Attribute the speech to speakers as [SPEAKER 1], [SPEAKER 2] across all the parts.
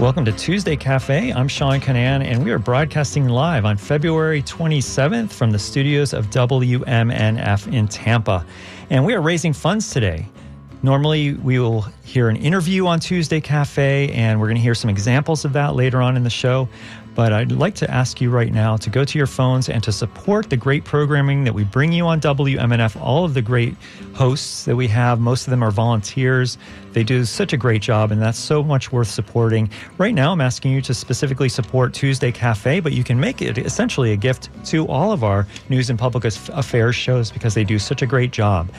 [SPEAKER 1] Welcome to Tuesday Cafe. I'm Sean Canan, and we are broadcasting live on February 27th from the studios of WMNF in Tampa. And we are raising funds today. Normally, we will hear an interview on Tuesday Cafe, and we're going to hear some examples of that later on in the show. But I'd like to ask you right now to go to your phones and to support the great programming that we bring you on WMNF. All of the great hosts that we have, most of them are volunteers. They do such a great job, and that's so much worth supporting. Right now, I'm asking you to specifically support Tuesday Cafe, but you can make it essentially a gift to all of our news and public affairs shows because they do such a great job.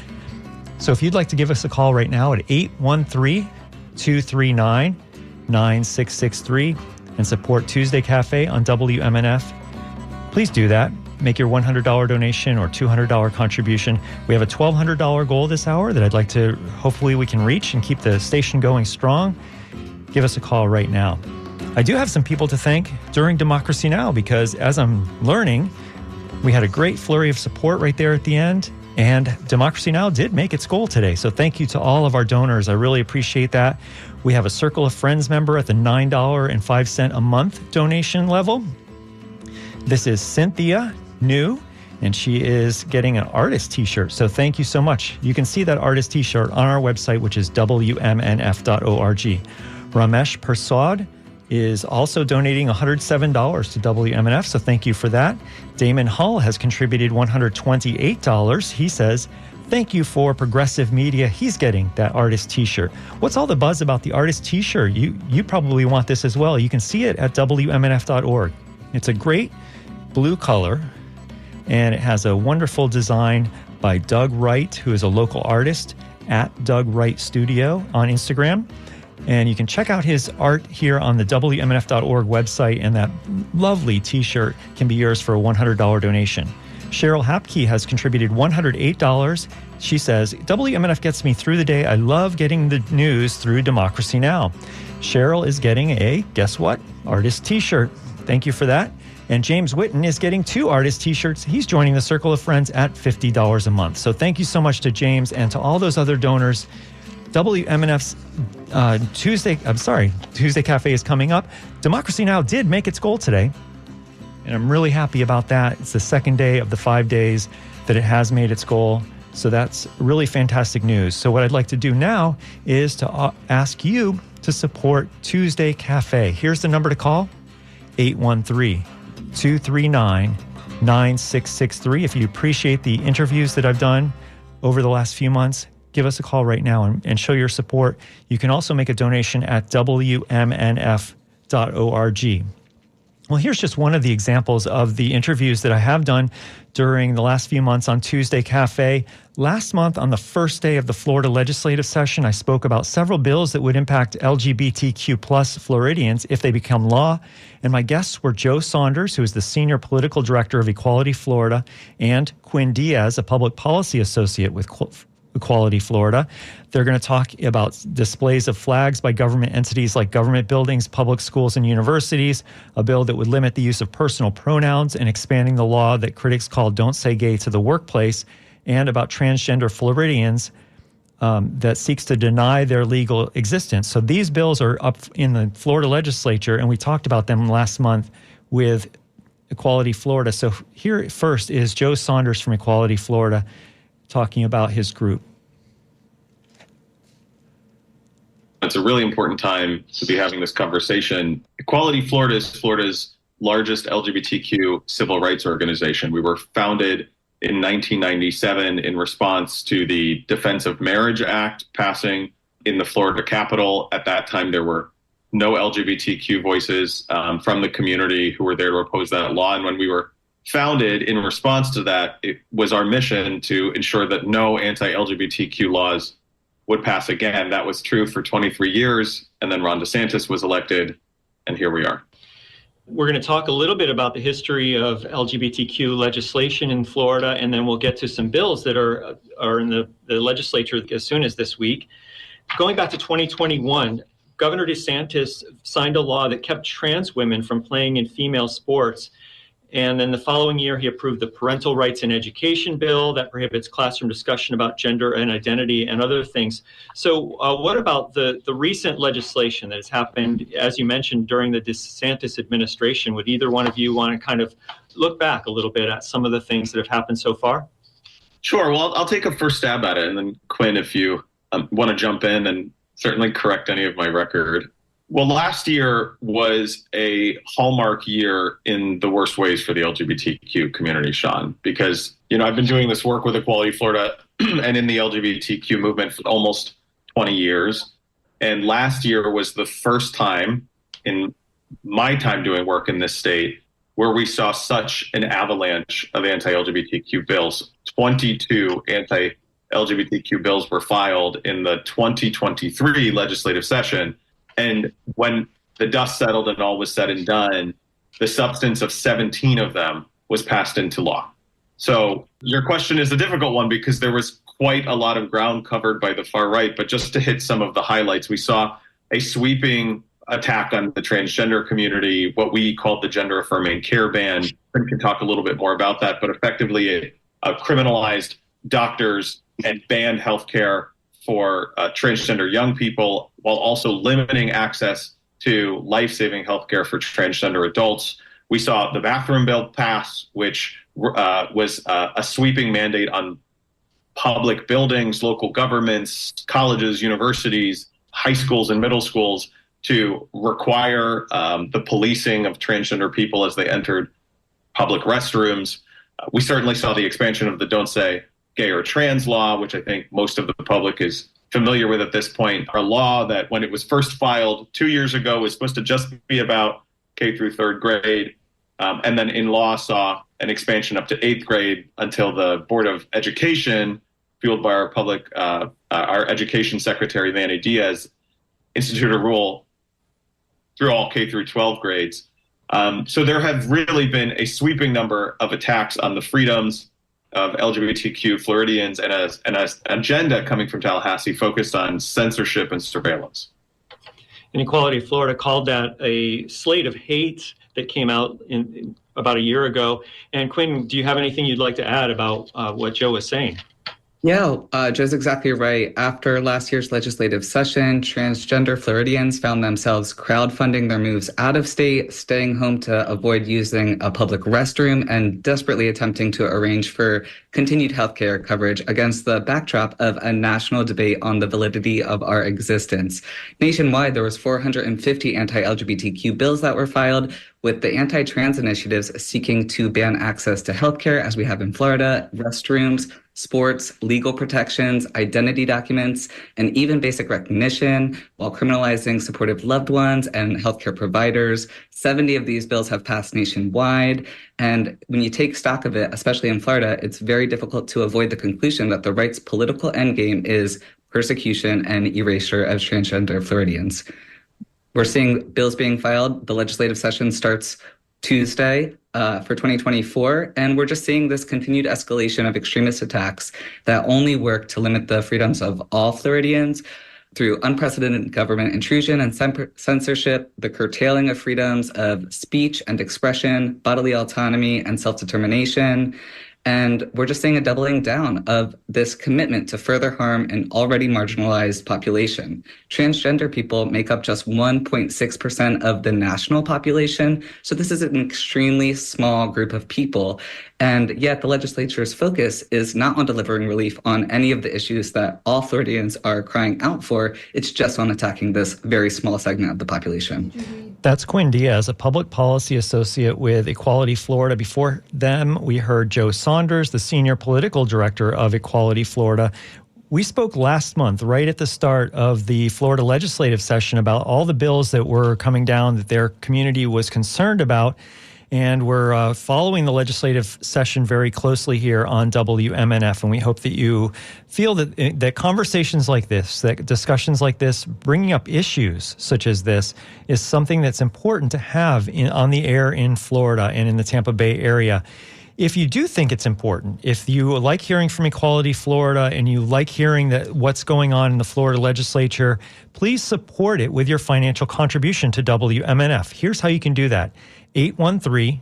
[SPEAKER 1] So if you'd like to give us a call right now at 813-239-9663 and support Tuesday Cafe on WMNF, please do that. Make your $100 donation or $200 contribution. We have a $1,200 goal this hour that I'd like to, hopefully we can reach and keep the station going strong. Give us a call right now. I do have some people to thank during Democracy Now! Because as I'm learning, we had a great flurry of support right there at the end. And Democracy Now! Did make its goal today. So thank you to all of our donors. I really appreciate that. We have a Circle of Friends member at the $9.05 a month donation level. This is Cynthia New, and she is getting an artist t-shirt. So thank you so much. You can see that artist t-shirt on our website, which is WMNF.org. Ramesh Persad is also donating $107 to WMNF, so thank you for that. Damon Hull has contributed $128. He says, thank you for Progressive Media. He's getting that artist t-shirt. What's all the buzz about the artist t-shirt? You probably want this as well. You can see it at WMNF.org. It's a great blue color, and it has a wonderful design by Doug Wright, who is a local artist at Doug Wright Studio on Instagram. And you can check out his art here on the WMNF.org website, and that lovely t-shirt can be yours for a $100 donation. Cheryl Hapke has contributed $108. She says, WMNF gets me through the day. I love getting the news through Democracy Now! Cheryl is getting a, guess what, artist t-shirt. Thank you for that. And James Witten is getting 2 artist t-shirts. He's joining the Circle of Friends at $50 a month. So thank you so much to James and to all those other donors. WMNF's Tuesday Cafe is coming up. Democracy Now! Did make its goal today, and I'm really happy about that. It's the second day of the 5 days that it has made its goal, so that's really fantastic news. So what I'd like to do now is to ask you to support Tuesday Cafe. Here's the number to call, 813-239-9663. If you appreciate the interviews that I've done over the last few months, give us a call right now and show your support. You can also make a donation at WMNF.org. Well, here's just one of the examples of the interviews that I have done during the last few months on Tuesday Cafe. Last month, on the first day of the Florida legislative session, I spoke about several bills that would impact LGBTQ plus Floridians if they become law. And my guests were Joe Saunders, who is the Senior Political Director of Equality Florida, and Quinn Diaz, a Public Policy Associate with Equality Florida. They're going to talk about displays of flags by government entities like government buildings, public schools, and universities, a bill that would limit the use of personal pronouns and expanding the law that critics call Don't Say Gay to the workplace, and about transgender Floridians that seeks to deny their legal existence. So these bills are up in the Florida legislature, and we talked about them last month with Equality Florida. So here first is Joe Saunders from Equality Florida talking about his group.
[SPEAKER 2] It's a really important time to be having this conversation. Equality Florida is Florida's largest LGBTQ civil rights organization. We were founded in 1997 in response to the Defense of Marriage Act passing in the Florida Capitol. At that time, there were no LGBTQ voices from the community who were there to oppose that law. And when we were founded in response to that, it was our mission to ensure that no anti-LGBTQ laws would pass again. That was true for 23 years, and then Ron DeSantis was elected, and here we are.
[SPEAKER 1] We're going to talk a little bit about the history of LGBTQ legislation in Florida, and then we'll get to some bills that are in the legislature as soon as this week. Going back to 2021, Governor DeSantis signed a law that kept trans women from playing in female sports. And then the following year, he approved the Parental Rights in Education bill that prohibits classroom discussion about gender and identity and other things. So what about the recent legislation that has happened, as you mentioned, during the DeSantis administration? Would either one of you want to kind of look back a little bit at some of the things that have happened so far?
[SPEAKER 2] Sure. Well, I'll take a first stab at it. And then, Quinn, if you want to jump in and certainly correct any of my record. Well, last year was a hallmark year in the worst ways for the LGBTQ community, Sean, because, I've been doing this work with Equality Florida and in the LGBTQ movement for almost 20 years. And last year was the first time in my time doing work in this state where we saw such an avalanche of anti-LGBTQ bills. 22 anti-LGBTQ bills were filed in the 2023 legislative session. And when the dust settled and all was said and done, the substance of 17 of them was passed into law. So your question is a difficult one because there was quite a lot of ground covered by the far right. But just to hit some of the highlights, we saw a sweeping attack on the transgender community, what we called the gender affirming care ban. We can talk a little bit more about that, but effectively it criminalized doctors and banned healthcare for transgender young people, while also limiting access to life-saving healthcare for transgender adults. We saw the bathroom bill pass, which was a sweeping mandate on public buildings, local governments, colleges, universities, high schools, and middle schools to require the policing of transgender people as they entered public restrooms. We certainly saw the expansion of the Don't Say Gay or Trans law, which I think most of the public is familiar with at this point. Our law that when it was first filed 2 years ago was supposed to just be about K through third grade, and then in law saw an expansion up to eighth grade until the Board of Education, fueled by our education secretary, Manny Diaz, instituted a rule through all K through 12 grades. So there have really been a sweeping number of attacks on the freedoms of LGBTQ Floridians and an agenda coming from Tallahassee focused on censorship and surveillance.
[SPEAKER 1] And Equality Florida called that a slate of hate that came out in about a year ago. And Quinn, do you have anything you'd like to add about what Joe was saying?
[SPEAKER 3] Yeah, Joe's exactly right. After last year's legislative session, transgender Floridians found themselves crowdfunding their moves out of state, staying home to avoid using a public restroom, and desperately attempting to arrange for continued healthcare coverage against the backdrop of a national debate on the validity of our existence. Nationwide, there was 450 anti-LGBTQ bills that were filed, with the anti-trans initiatives seeking to ban access to healthcare, as we have in Florida, restrooms, sports, legal protections, identity documents, and even basic recognition, while criminalizing supportive loved ones and healthcare providers. 70 of these bills have passed nationwide. And when you take stock of it, especially in Florida, it's very difficult to avoid the conclusion that the right's political endgame is persecution and erasure of transgender Floridians. We're seeing bills being filed. The legislative session starts Tuesday for 2024, and we're just seeing this continued escalation of extremist attacks that only work to limit the freedoms of all Floridians through unprecedented government intrusion and censorship, the curtailing of freedoms of speech and expression, bodily autonomy, and self-determination. And we're just seeing a doubling down of this commitment to further harm an already marginalized population. Transgender people make up just 1.6% of the national population. So this is an extremely small group of people. And yet the legislature's focus is not on delivering relief on any of the issues that all Floridians are crying out for. It's just on attacking this very small segment of the population.
[SPEAKER 1] That's Quinn Diaz, a public policy associate with Equality Florida. Before them, we heard Joe Saunders, the senior political director of Equality Florida. We spoke last month, right at the start of the Florida legislative session, about all the bills that were coming down that their community was concerned about. And we're following the legislative session very closely here on WMNF. And we hope that you feel that conversations like this, that discussions like this, bringing up issues such as this, is something that's important to have on the air in Florida and in the Tampa Bay area. If you do think it's important, if you like hearing from Equality Florida and you like hearing what's going on in the Florida legislature, please support it with your financial contribution to WMNF. Here's how you can do that. 813-283-8255.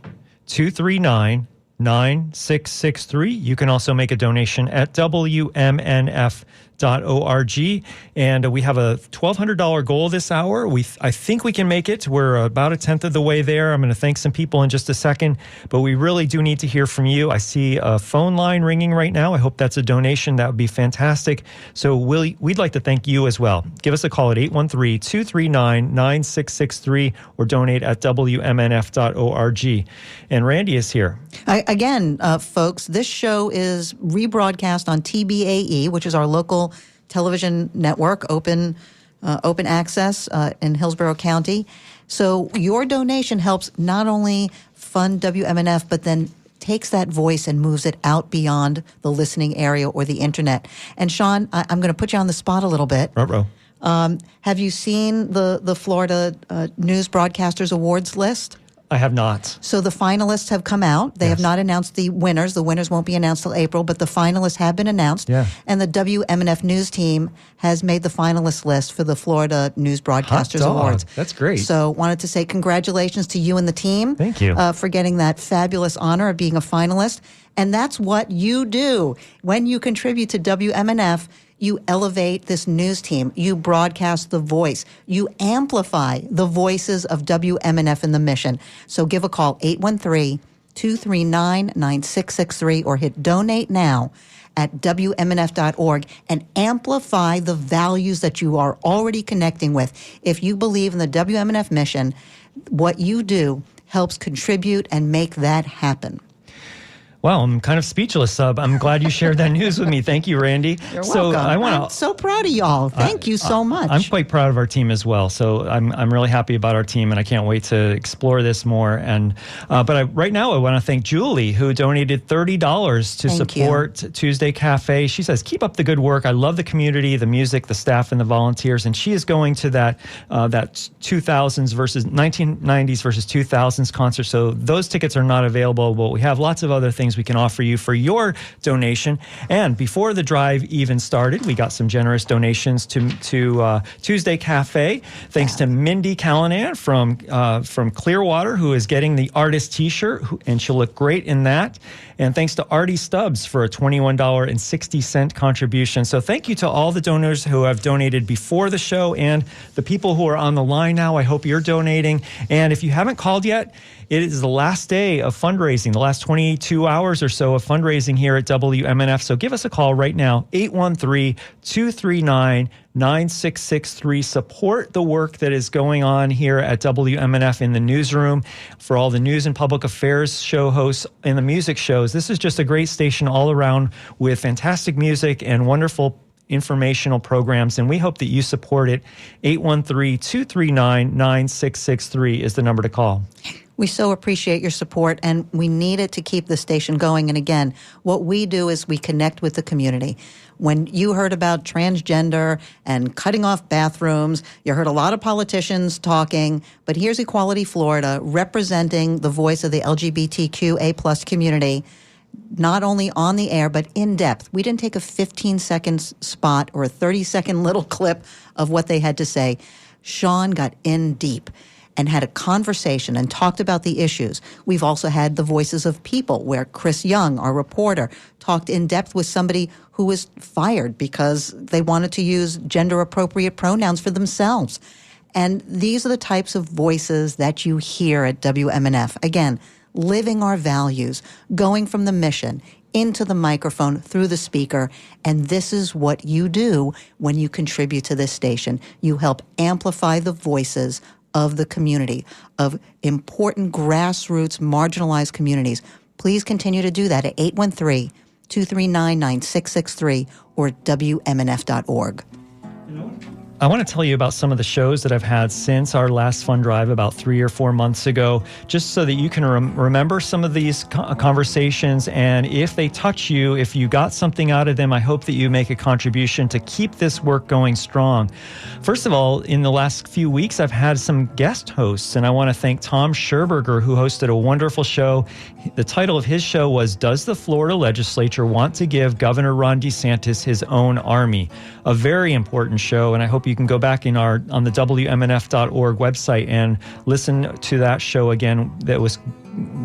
[SPEAKER 1] 1-800-239-9663. You can also make a donation at WMNF.org. And we have a $1,200 goal this hour. I think we can make it. We're about a tenth of the way there. I'm going to thank some people in just a second, but we really do need to hear from you. I see a phone line ringing right now. I hope that's a donation. That would be fantastic. So we'd like to thank you as well. Give us a call at 813-239-9663 or donate at WMNF.org. And Randy is here.
[SPEAKER 4] Again, folks, this show is rebroadcast on TBAE, which is our local television network, open access in Hillsborough County. So your donation helps not only fund WMNF, but then takes that voice and moves it out beyond the listening area or the internet. And Sean, I'm going to put you on the spot a little bit.
[SPEAKER 1] Ruh-roh.
[SPEAKER 4] Have you seen the Florida News Broadcasters Awards list?
[SPEAKER 1] I have not.
[SPEAKER 4] So the finalists have come out. They
[SPEAKER 1] Yes.
[SPEAKER 4] have not announced the winners. The winners won't be announced till April, but the finalists have been announced.
[SPEAKER 1] Yeah.
[SPEAKER 4] And the WMNF News team has made the finalist list for the Florida News Broadcasters
[SPEAKER 1] Hot dog.
[SPEAKER 4] Awards.
[SPEAKER 1] That's great.
[SPEAKER 4] So wanted to say congratulations to you and the team.
[SPEAKER 1] Thank you.
[SPEAKER 4] For getting that fabulous honor of being a finalist. And that's what you do. When you contribute to WMNF, you elevate this news team. You broadcast the voice. You amplify the voices of WMNF in the mission. So give a call, 813-239-9663, or hit donate now at WMNF.org and amplify the values that you are already connecting with. If you believe in the WMNF mission, what you do helps contribute and make that happen.
[SPEAKER 1] Wow, I'm kind of speechless. I'm glad you shared that news with me. Thank you, Randy.
[SPEAKER 4] You're welcome. I'm so proud of y'all. Thank you so much.
[SPEAKER 1] I'm quite proud of our team as well. So I'm really happy about our team, and I can't wait to explore this more. And right now, I want to thank Julie, who donated $30 to support Tuesday Cafe. She says, "Keep up the good work. I love the community, the music, the staff, and the volunteers." And she is going to that 2000s versus 1990s versus 2000s concert. So those tickets are not available, but we have lots of other things we can offer you for your donation. And before the drive even started, we got some generous donations to Tuesday Cafe. Thanks to Mindy Callanan from Clearwater, who is getting the artist t-shirt, and she'll look great in that. And thanks to Artie Stubbs for a $21.60 contribution. So thank you to all the donors who have donated before the show and the people who are on the line now. I hope you're donating. And if you haven't called yet, it is the last day of fundraising, the last 22 hours or so of fundraising here at WMNF. So give us a call right now, 813-239-9663. Support the work that is going on here at WMNF in the newsroom. For all the news and public affairs show hosts and the music shows, this is just a great station all around with fantastic music and wonderful informational programs, and we hope that you support it. 813-239-9663 is the number to call.
[SPEAKER 4] We so appreciate your support, and we need it to keep the station going. And again, what we do is we connect with the community. When you heard about transgender and cutting off bathrooms, you heard a lot of politicians talking, but here's Equality Florida representing the voice of the LGBTQA+ community, not only on the air, but in depth. We didn't take a 15-second spot or a 30-second little clip of what they had to say. Sean got in deep and had a conversation and talked about the issues. We've also had the Voices of People, where Chris Young, our reporter, talked in depth with somebody who was fired because they wanted to use gender-appropriate pronouns for themselves. And these are the types of voices that you hear at WMNF. Again, living our values, going from the mission into the microphone through the speaker. And this is what you do when you contribute to this station. You help amplify the voices of the community, of important grassroots marginalized communities. Please continue to do that at 813-239-9663 or WMNF.org.
[SPEAKER 1] I want to tell you about some of the shows that I've had since our last fund drive about 3 or 4 months ago, just so that you can remember some of these conversations. And if they touch you, if you got something out of them, I hope that you make a contribution to keep this work going strong. First of all, in the last few weeks, I've had some guest hosts, and I want to thank Tom Scherberger, who hosted a wonderful show. The title of his show was, "Does the Florida Legislature Want to Give Governor Ron DeSantis His Own Army?" A very important show, and I hope you can go back on the WMNF.org website and listen to that show again. That was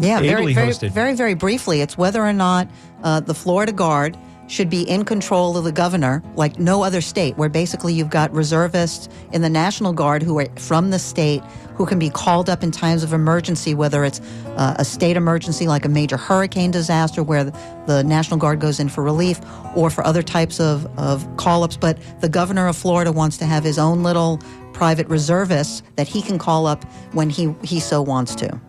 [SPEAKER 4] Yeah,
[SPEAKER 1] ably hosted.
[SPEAKER 4] Very briefly, it's whether or not the Florida Guard should be in control of the governor, like no other state, where basically you've got reservists in the National Guard who are from the state who can be called up in times of emergency, whether it's a state emergency like a major hurricane disaster where the National Guard goes in for relief, or for other types of call-ups. But the governor of Florida wants to have his own little private reservists that he can call up when he so wants to.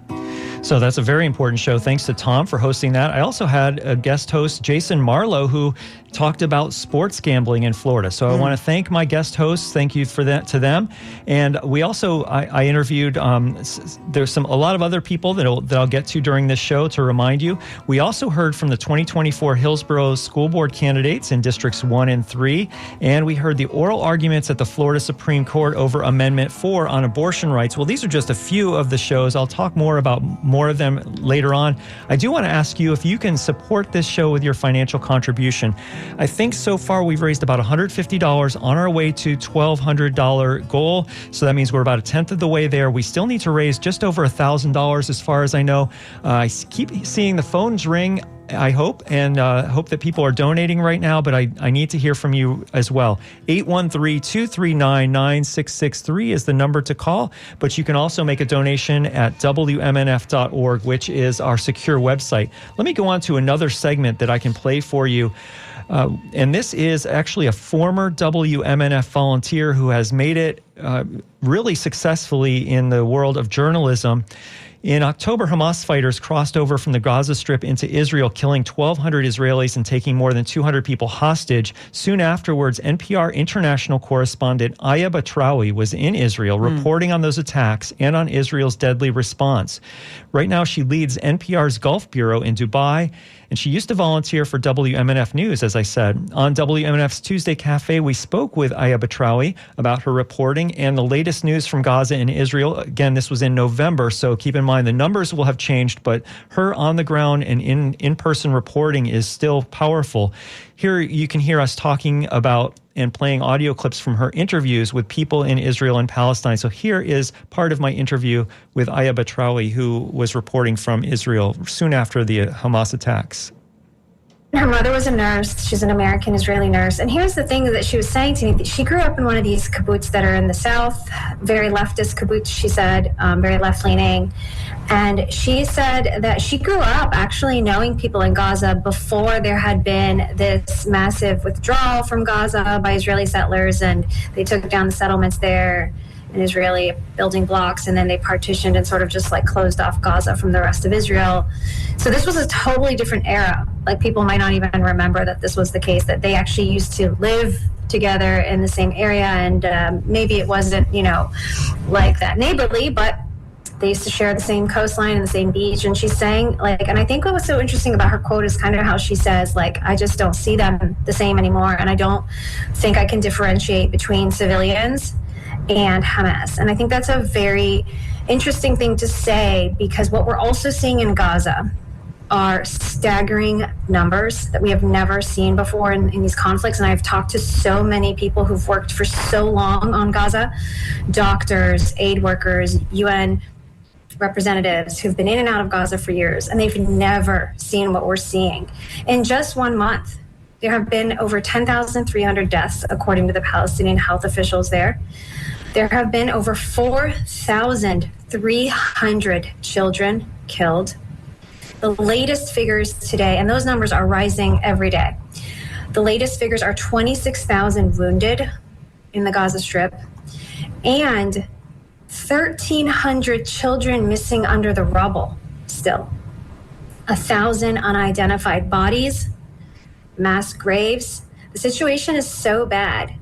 [SPEAKER 1] So that's a very important show. Thanks to Tom for hosting that. I also had a guest host, Jason Marlowe, who talked about sports gambling in Florida. So I want to thank my guest hosts. Thank you for that to them. And we also, I interviewed, there's a lot of other people that I'll get to during this show to remind you. We also heard from the 2024 Hillsborough School Board candidates in Districts 1 and 3. And we heard the oral arguments at the Florida Supreme Court over Amendment 4 on abortion rights. Well, these are just a few of the shows. I'll talk more about more of them later on. I do want to ask you if you can support this show with your financial contribution. I think so far we've raised about $150 on our way to $1,200 goal. So that means we're about a tenth of the way there. We still need to raise just over $1,000 as far as I know. I keep seeing the phones ring, I hope, and hope that people are donating right now, but I need to hear from you as well. 813-239-9663 is the number to call, but you can also make a donation at WMNF.org, which is our secure website. Let me go on to another segment that I can play for you. And this is actually a former WMNF volunteer who has made it really successfully in the world of journalism. In October, Hamas fighters crossed over from the Gaza Strip into Israel, killing 1,200 Israelis and taking more than 200 people hostage. Soon afterwards, NPR international correspondent Aya Batrawi was in Israel reporting on those attacks and on Israel's deadly response. Right now, she leads NPR's Gulf Bureau in Dubai, and she used to volunteer for WMNF News, as I said. On WMNF's Tuesday Cafe, we spoke with Aya Batrawi about her reporting and the latest news from Gaza and Israel. Again, this was in November, so keep in mind the numbers will have changed, but her on-the-ground and in-person reporting is still powerful. Here you can hear us talking about and playing audio clips from her interviews with people in Israel and Palestine. So here is part of my interview with Aya Batrawi, who was reporting from Israel soon after the Hamas attacks.
[SPEAKER 5] Her mother was a nurse. She's an American Israeli nurse. And here's the thing that she was saying to me. She grew up in one of these kibbutz that are in the south, very leftist kibbutz, she said, very left-leaning. And she said that she grew up actually knowing people in Gaza before there had been this massive withdrawal from Gaza by Israeli settlers, and they took down the settlements there in Israeli building blocks, and then they partitioned and sort of just like closed off Gaza from the rest of Israel. So this was a totally different era. Like, people might not even remember that this was the case, that they actually used to live together in the same area, and maybe it wasn't, like that neighborly, but they used to share the same coastline and the same beach. And she's saying, and I think what was so interesting about her quote is kind of how she says, I just don't see them the same anymore, and I don't think I can differentiate between civilians and Hamas. And I think that's a very interesting thing to say, because what we're also seeing in Gaza are staggering numbers that we have never seen before in these conflicts. And I've talked to so many people who've worked for so long on Gaza, doctors, aid workers, UN representatives who've been in and out of Gaza for years, and they've never seen what we're seeing. In just 1 month, there have been over 10,300 deaths, according to the Palestinian health officials there. There have been over 4,300 children killed. The latest figures today, and those numbers are rising every day, the latest figures are 26,000 wounded in the Gaza Strip and 1,300 children missing under the rubble still. 1,000 unidentified bodies, mass graves. The situation is so bad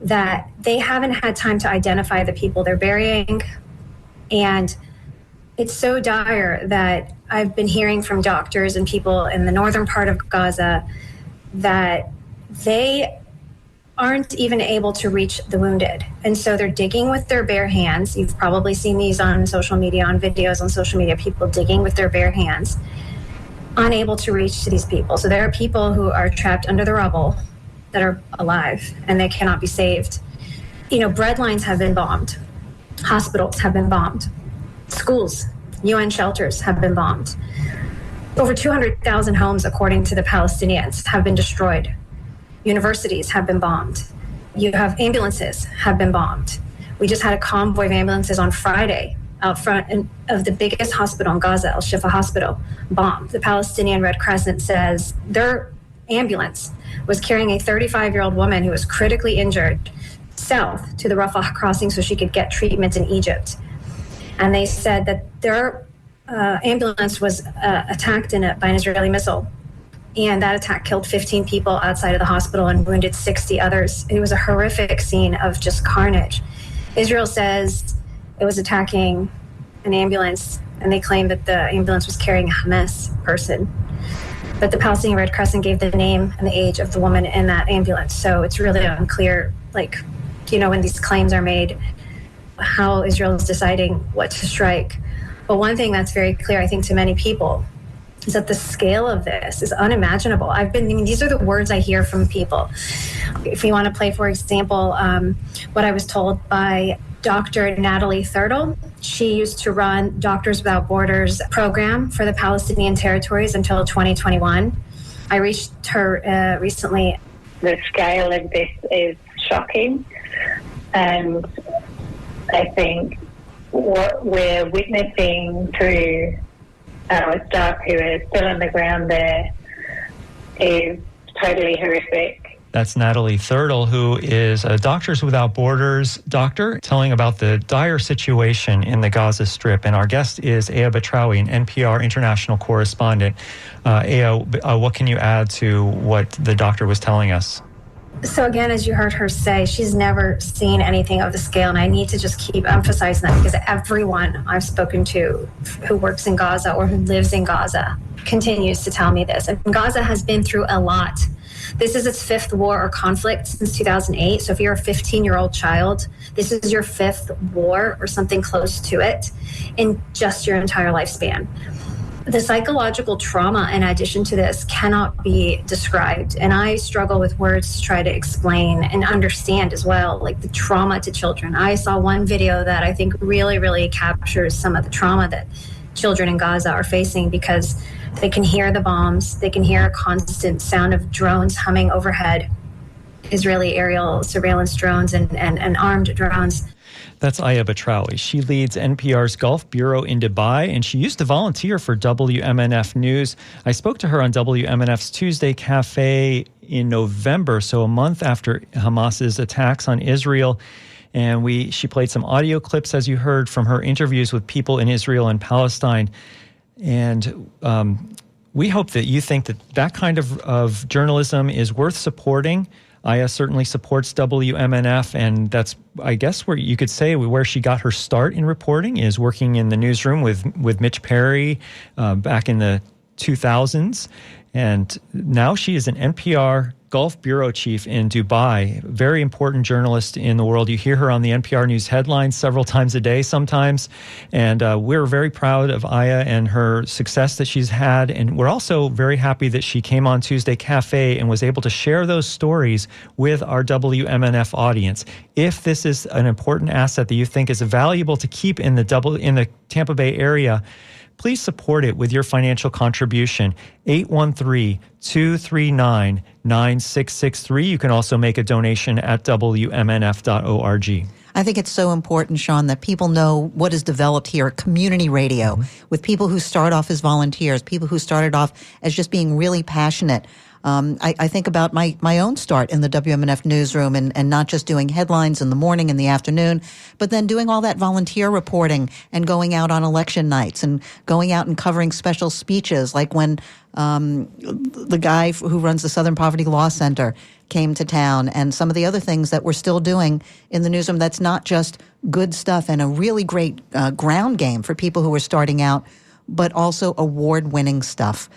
[SPEAKER 5] that they haven't had time to identify the people they're burying. And it's so dire that I've been hearing from doctors and people in the northern part of Gaza that they aren't even able to reach the wounded. And so they're digging with their bare hands. You've probably seen these on social media, on videos on social media, people digging with their bare hands, unable to reach to these people. So there are people who are trapped under the rubble that are alive and they cannot be saved. Bread lines have been bombed. Hospitals have been bombed. Schools UN shelters have been bombed. Over 200,000 homes, according to the Palestinians, have been destroyed. Universities have been bombed. You have ambulances have been bombed. We just had a convoy of ambulances on Friday out front of the biggest hospital in Gaza, Al Shifa Hospital, bombed. The Palestinian Red Crescent says their ambulance was carrying a 35-year-old woman who was critically injured south to the Rafah crossing so she could get treatment in Egypt. And they said that their ambulance was attacked by an Israeli missile. And that attack killed 15 people outside of the hospital and wounded 60 others. It was a horrific scene of just carnage. Israel says it was attacking an ambulance, and they claim that the ambulance was carrying a Hamas person. But the Palestinian Red Crescent gave the name and the age of the woman in that ambulance. So it's really unclear, when these claims are made, how Israel is deciding what to strike. But one thing that's very clear, I think, to many people is that the scale of this is unimaginable. These are the words I hear from people. If we want to play, for example, what I was told by Dr. Natalie Thurtle. She used to run Doctors Without Borders program for the Palestinian territories until 2021. I reached her recently.
[SPEAKER 6] The scale of this is shocking, and I think what we're witnessing through our staff who are still on the ground there is totally horrific.
[SPEAKER 1] That's Natalie Thurtle, who is a Doctors Without Borders doctor, telling about the dire situation in the Gaza Strip. And our guest is Aya Batrawi, an NPR international correspondent. Aya, what can you add to what the doctor was telling us?
[SPEAKER 5] So again, as you heard her say, she's never seen anything of the scale. And I need to just keep emphasizing that because everyone I've spoken to who works in Gaza or who lives in Gaza continues to tell me this. And Gaza has been through a lot. This is its fifth war or conflict since 2008. So if you're a 15-year-old child, this is your fifth war or something close to it in just your entire lifespan. The psychological trauma in addition to this cannot be described. And I struggle with words to try to explain and understand as well, like the trauma to children. I saw one video that I think really, really captures some of the trauma that children in Gaza are facing because they can hear the bombs. They can hear a constant sound of drones humming overhead, Israeli aerial surveillance drones and armed drones.
[SPEAKER 1] That's Aya Batrawi. She leads NPR's Gulf Bureau in Dubai, and she used to volunteer for WMNF News. I spoke to her on WMNF's Tuesday Cafe in November, so a month after Hamas's attacks on Israel. And she played some audio clips, as you heard, from her interviews with people in Israel and Palestine. And we hope that you think that kind of journalism is worth supporting. Aya certainly supports WMNF, and that's, I guess, where you could say where she got her start in reporting is working in the newsroom with Mitch Perry back in the 2000s. And now she is an NPR Gulf Bureau Chief in Dubai, very important journalist in the world. You hear her on the NPR News headlines several times a day sometimes. And we're very proud of Aya and her success that she's had. And we're also very happy that she came on Tuesday Cafe and was able to share those stories with our WMNF audience. If this is an important asset that you think is valuable to keep in the Tampa Bay area, please support it with your financial contribution, 813-239-9663. You can also make a donation at WMNF.org.
[SPEAKER 4] I think it's so important, Sean, that people know what is developed here at community radio with people who start off as volunteers, people who started off as just being really passionate. I think about my own start in the WMNF newsroom and not just doing headlines in the morning and the afternoon, but then doing all that volunteer reporting and going out on election nights and going out and covering special speeches, like when the guy who runs the Southern Poverty Law Center came to town, and some of the other things that we're still doing in the newsroom that's not just good stuff and a really great ground game for people who are starting out, but also award-winning stuff.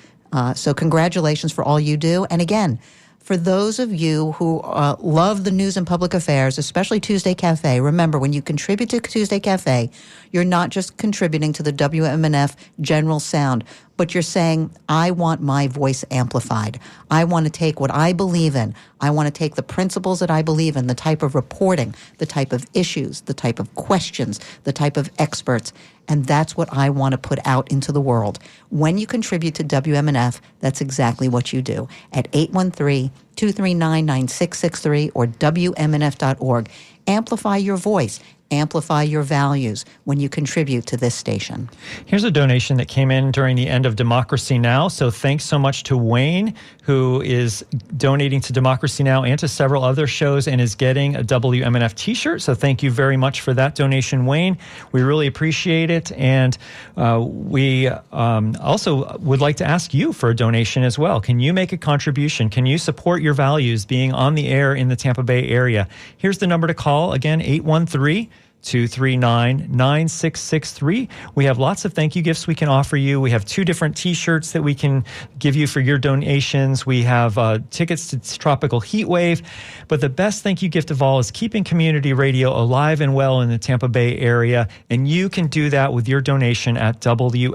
[SPEAKER 4] So congratulations for all you do. And again, for those of you who love the news and public affairs, especially Tuesday Cafe, remember, when you contribute to Tuesday Cafe, you're not just contributing to the WMNF general sound, but you're saying, I want my voice amplified. I want to take what I believe in. I want to take the principles that I believe in, the type of reporting, the type of issues, the type of questions, the type of experts, And that's what I want to put out into the world. When you contribute to WMNF, that's exactly what you do at 813-239-9663 or WMNF.org. Amplify your voice. Amplify your values when you contribute to this station.
[SPEAKER 1] Here's a donation that came in during the end of Democracy Now! So thanks so much to Wayne, who is donating to Democracy Now! And to several other shows and is getting a WMNF t-shirt. So thank you very much for that donation, Wayne. We really appreciate it. And we also would like to ask you for a donation as well. Can you make a contribution? Can you support your values being on the air in the Tampa Bay area? Here's the number to call. Again, 813-239-9663. We have lots of thank you gifts we can offer you. We have 2 different t-shirts that we can give you for your donations. We have tickets to Tropical Heat Wave. But the best thank you gift of all is keeping community radio alive and well in the Tampa Bay area. And you can do that with your donation at WMNF.org.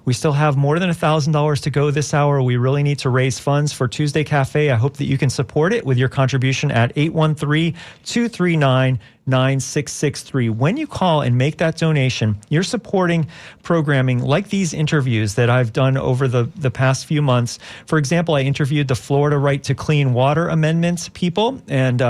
[SPEAKER 1] We still have more than $1,000 to go this hour. We really need to raise funds for Tuesday Cafe. I hope that you can support it with your contribution at 813-239-9663. When you call and make that donation, you're supporting programming like these interviews that I've done over the past few months. For example, I interviewed the Florida Right to Clean Water Amendment people, and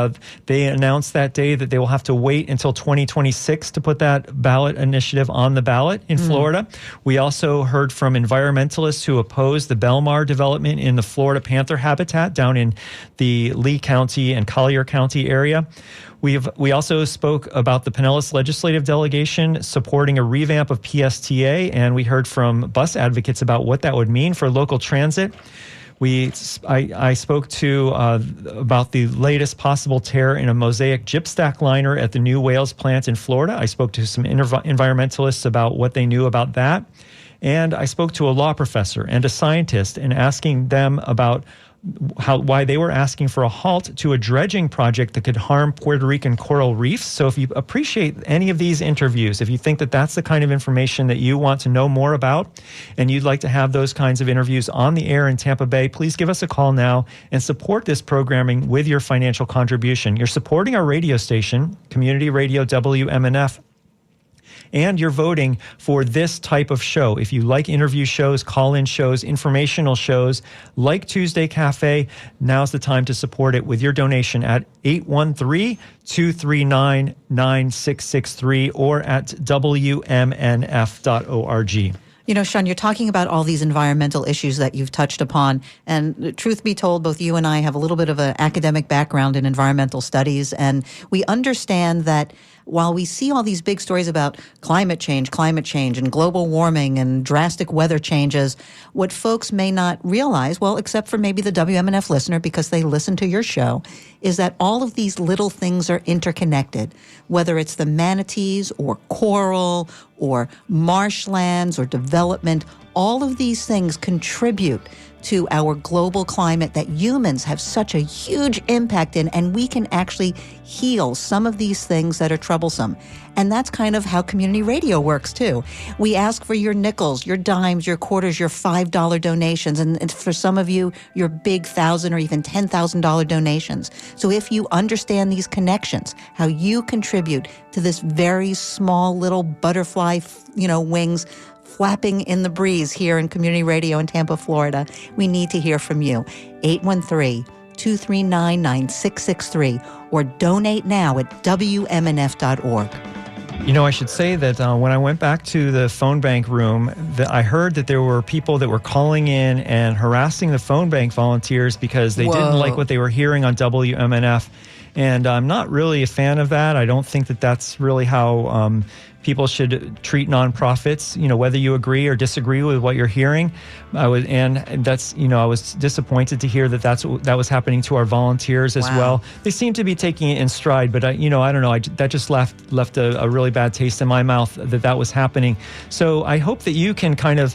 [SPEAKER 1] they announced that day that they will have to wait until 2026 to put that ballot initiative on the ballot in Florida. We also heard from environmentalists who oppose the Belmar development in the Florida panther habitat down in the Lee County and Collier County area. We also spoke about the Pinellas legislative delegation supporting a revamp of PSTA, and we heard from bus advocates about what that would mean for local transit. I spoke to about the latest possible tear in a Mosaic gypstack liner at the New Wales plant in Florida. I spoke to some environmentalists about what they knew about that. And I spoke to a law professor and a scientist and asking them about why they were asking for a halt to a dredging project that could harm Puerto Rican coral reefs. So if you appreciate any of these interviews, if you think that that's the kind of information that you want to know more about, and you'd like to have those kinds of interviews on the air in Tampa Bay, please give us a call now and support this programming with your financial contribution. You're supporting our radio station, Community Radio WMNF, and you're voting for this type of show. If you like interview shows, call-in shows, informational shows like Tuesday Cafe, now's the time to support it with your donation at 813-239-9663 or at WMNF.org.
[SPEAKER 4] You know, Sean, you're talking about all these environmental issues that you've touched upon. And truth be told, both you and I have a little bit of an academic background in environmental studies. And we understand that while we see all these big stories about climate change and global warming and drastic weather changes, what folks may not realize, well, except for maybe the WMNF listener because they listen to your show, is that all of these little things are interconnected, whether it's the manatees or coral or marshlands or development. All of these things contribute to our global climate that humans have such a huge impact in, and we can actually heal some of these things that are troublesome. And that's kind of how community radio works too. We ask for your nickels, your dimes, your quarters, your $5 donations, and for some of you, your big $1,000 or even $10,000 donations. So if you understand these connections, how you contribute to this very small little butterfly, wings flapping in the breeze here in Community Radio in Tampa, Florida, we need to hear from you. 813-239-9663 or donate now at WMNF.org.
[SPEAKER 1] You know, I should say that when I went back to the phone bank room, I heard that there were people that were calling in and harassing the phone bank volunteers because they didn't like what they were hearing on WMNF. And I'm not really a fan of that. I don't think that that's really how people should treat nonprofits, whether you agree or disagree with what you're hearing. I was disappointed to hear that was happening to our volunteers as well. They seem to be taking it in stride, but I don't know. That just left a really bad taste in my mouth that was happening. So I hope that you can kind of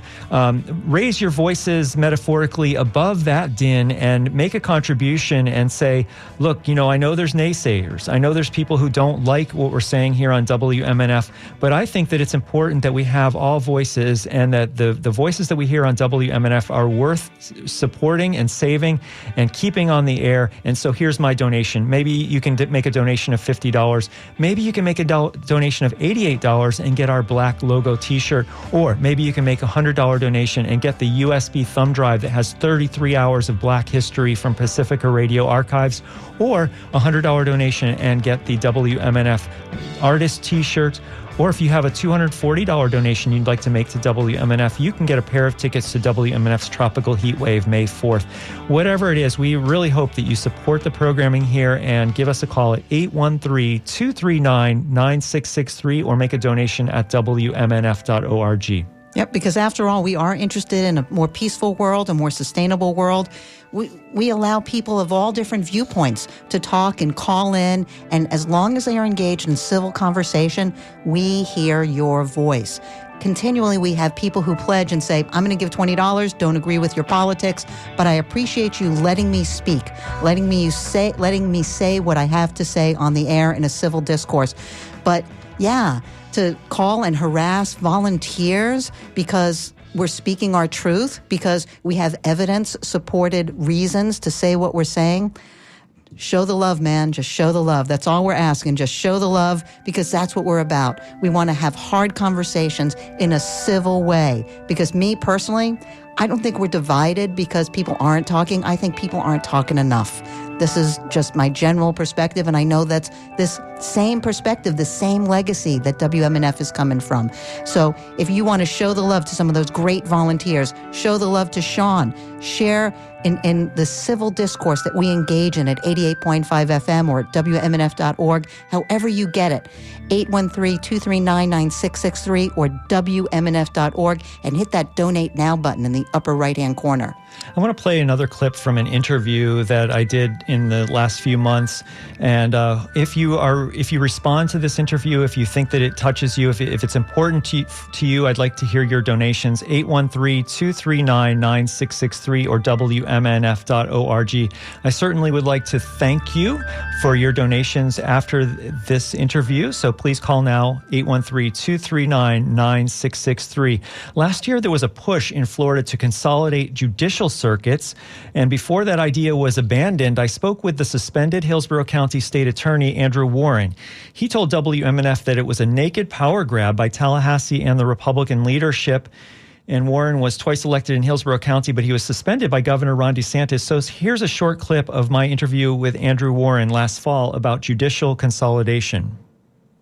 [SPEAKER 1] raise your voices metaphorically above that din and make a contribution and say, look, I know there's naysayers. I know there's people who don't like what we're saying here on WMNF, But I think that it's important that we have all voices, and that the voices that we hear on WMNF are worth supporting and saving and keeping on the air. And so here's my donation. Maybe you can make a donation of $50. Maybe you can make a donation of $88 and get our black logo t-shirt. Or maybe you can make a $100 donation and get the USB thumb drive that has 33 hours of Black history from Pacifica Radio archives. Or a $100 donation and get the WMNF artist t-shirt. Or if you have a $240 donation you'd like to make to WMNF, you can get a pair of tickets to WMNF's Tropical Heat Wave May 4th. Whatever it is, we really hope that you support the programming here and give us a call at 813-239-9663 or make a donation at WMNF.org.
[SPEAKER 4] Yep, because after all, we are interested in a more peaceful world, a more sustainable world. We allow people of all different viewpoints to talk and call in, and as long as they are engaged in civil conversation, we hear your voice. Continually, we have people who pledge and say, I'm going to give $20, don't agree with your politics, but I appreciate you letting me speak, letting me say what I have to say on the air in a civil discourse. But yeah, to call and harass volunteers because we're speaking our truth, because we have evidence-supported reasons to say what we're saying. Show the love, man. Just show the love. That's all we're asking. Just show the love, because that's what we're about. We want to have hard conversations in a civil way. Because me personally, I don't think we're divided because people aren't talking. I think people aren't talking enough. This is just my general perspective, and I know that's this same perspective, the same legacy that WMNF is coming from. So if you want to show the love to some of those great volunteers, show the love to Sean, share in the civil discourse that we engage in at 88.5 FM or at WMNF.org, however you get it, 813-239-9663 or WMNF.org, and hit that Donate Now button in the upper right-hand corner.
[SPEAKER 1] I want to play another clip from an interview that I did in the last few months. And if you respond to this interview, if you think that it touches you, if it's important to you, I'd like to hear your donations. 813-239-9663 or WMNF.org. I certainly would like to thank you for your donations after this interview. So please call now, 813-239-9663. Last year, there was a push in Florida to consolidate judicial circuits, and before that idea was abandoned, I spoke with the suspended Hillsborough County State Attorney Andrew Warren. He told WMNF that it was a naked power grab by Tallahassee and the Republican leadership, and Warren was twice elected in Hillsborough County, but he was suspended by Governor Ron DeSantis. So here's a short clip of my interview with Andrew Warren last fall about judicial consolidation.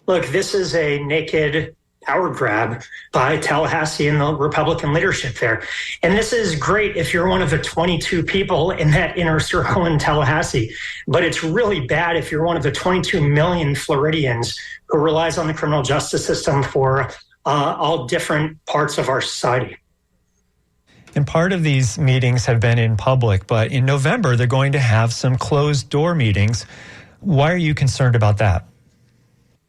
[SPEAKER 7] Look, this is a naked power grab by Tallahassee and the Republican leadership there. And this is great if you're one of the 22 people in that inner circle in Tallahassee. But it's really bad if you're one of the 22 million Floridians who relies on the criminal justice system for all different parts of our society.
[SPEAKER 1] And part of these meetings have been in public, but in November, they're going to have some closed-door meetings. Why are you concerned about that?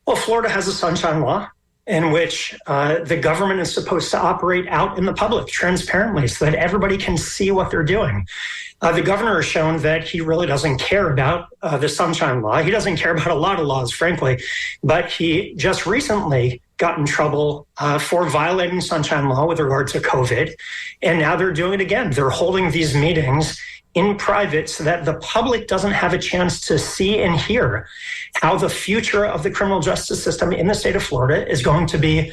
[SPEAKER 7] Well, Florida has a sunshine law in which the government is supposed to operate out in the public transparently so that everybody can see what they're doing. The governor has shown that he really doesn't care about the sunshine law. He doesn't care about a lot of laws, frankly, but he just recently got in trouble for violating sunshine law with regard to COVID. And now they're doing it again. They're holding these meetings in private so that the public doesn't have a chance to see and hear how the future of the criminal justice system in the state of Florida is going to be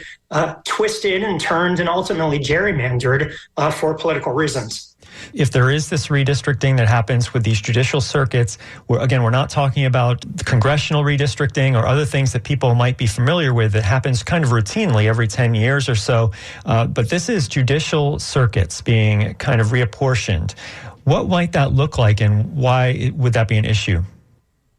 [SPEAKER 7] twisted and turned and ultimately gerrymandered for political reasons.
[SPEAKER 1] If there is this redistricting that happens with these judicial circuits, we're not talking about congressional redistricting or other things that people might be familiar with that happens kind of routinely every 10 years or so. But this is judicial circuits being kind of reapportioned. What might that look like, and why would that be an issue?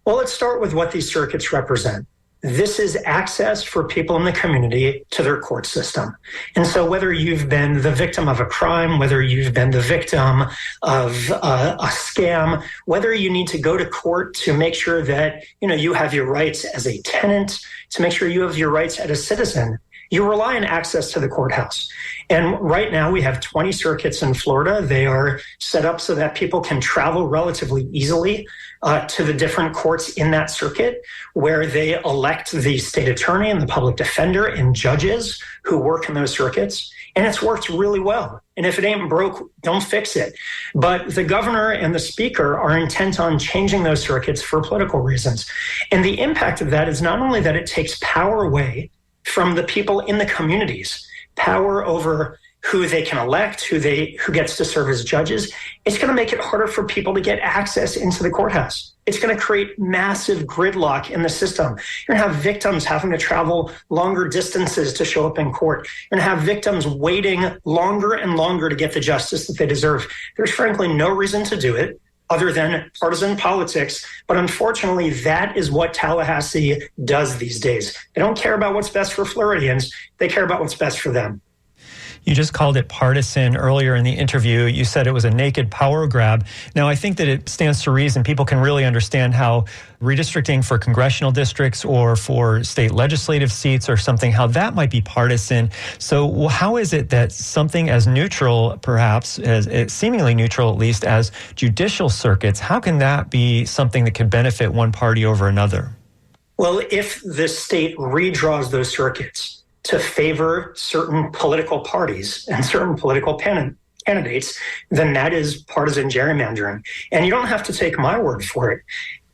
[SPEAKER 7] Well, let's start with what these circuits represent. This is access for people in the community to their court system. And so whether you've been the victim of a crime, whether you've been the victim of a scam, whether you need to go to court to make sure that you have your rights as a tenant, to make sure you have your rights as a citizen, you rely on access to the courthouse. And right now we have 20 circuits in Florida. They are set up so that people can travel relatively easily to the different courts in that circuit, where they elect the state attorney and the public defender and judges who work in those circuits. And it's worked really well. And if it ain't broke, don't fix it. But the governor and the speaker are intent on changing those circuits for political reasons. And the impact of that is not only that it takes power away from the people in the communities, power over who they can elect, who gets to serve as judges. It's going to make it harder for people to get access into the courthouse. It's going to create massive gridlock in the system. You're going to have victims having to travel longer distances to show up in court. You're going to have victims waiting longer and longer to get the justice that they deserve. There's frankly no reason to do it other than partisan politics. But unfortunately, that is what Tallahassee does these days. They don't care about what's best for Floridians. They care about what's best for them.
[SPEAKER 1] You just called it partisan earlier in the interview. You said it was a naked power grab. Now, I think that it stands to reason people can really understand how redistricting for congressional districts or for state legislative seats or something, how that might be partisan. So how is it that something as neutral, perhaps, as seemingly neutral at least, as judicial circuits, how can that be something that could benefit one party over another?
[SPEAKER 7] Well, if the state redraws those circuits to favor certain political parties and certain political candidates, then that is partisan gerrymandering. And you don't have to take my word for it.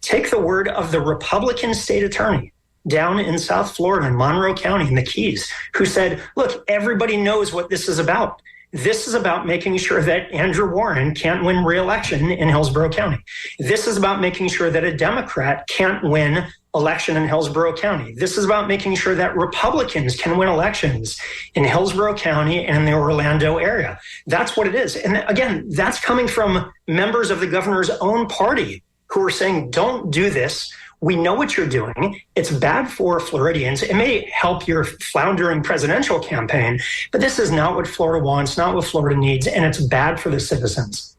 [SPEAKER 7] Take the word of the Republican state attorney down in South Florida, in Monroe County, in the Keys, who said, look, everybody knows what this is about. This is about making sure that Andrew Warren can't win re-election in Hillsborough County. This is about making sure that a Democrat can't win election in Hillsborough County. This is about making sure that Republicans can win elections in Hillsborough County and in the Orlando area. That's what it is. And again, that's coming from members of the governor's own party who are saying, don't do this. We know what you're doing. It's bad for Floridians. It may help your floundering presidential campaign, but this is not what Florida wants, not what Florida needs, and it's bad for the citizens.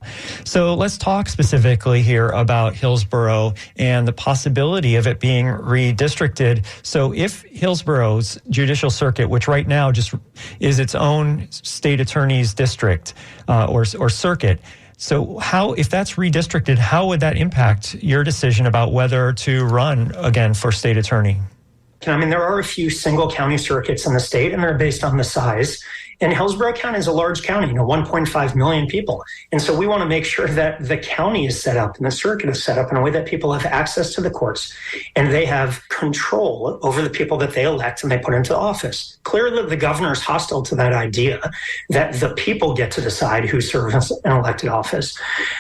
[SPEAKER 1] So let's talk specifically here about Hillsborough and the possibility of it being redistricted. So if Hillsborough's judicial circuit, which right now just is its own state attorney's district or circuit, so how, if that's redistricted, how would that impact your decision about whether to run again for state attorney?
[SPEAKER 7] I mean, there are a few single county circuits in the state, and they're based on the size. And Hillsborough County is a large county, 1.5 million people. And so we want to make sure that the county is set up and the circuit is set up in a way that people have access to the courts and they have control over the people that they elect and they put into office. Clearly, the governor is hostile to that idea that the people get to decide who serves in an elected office.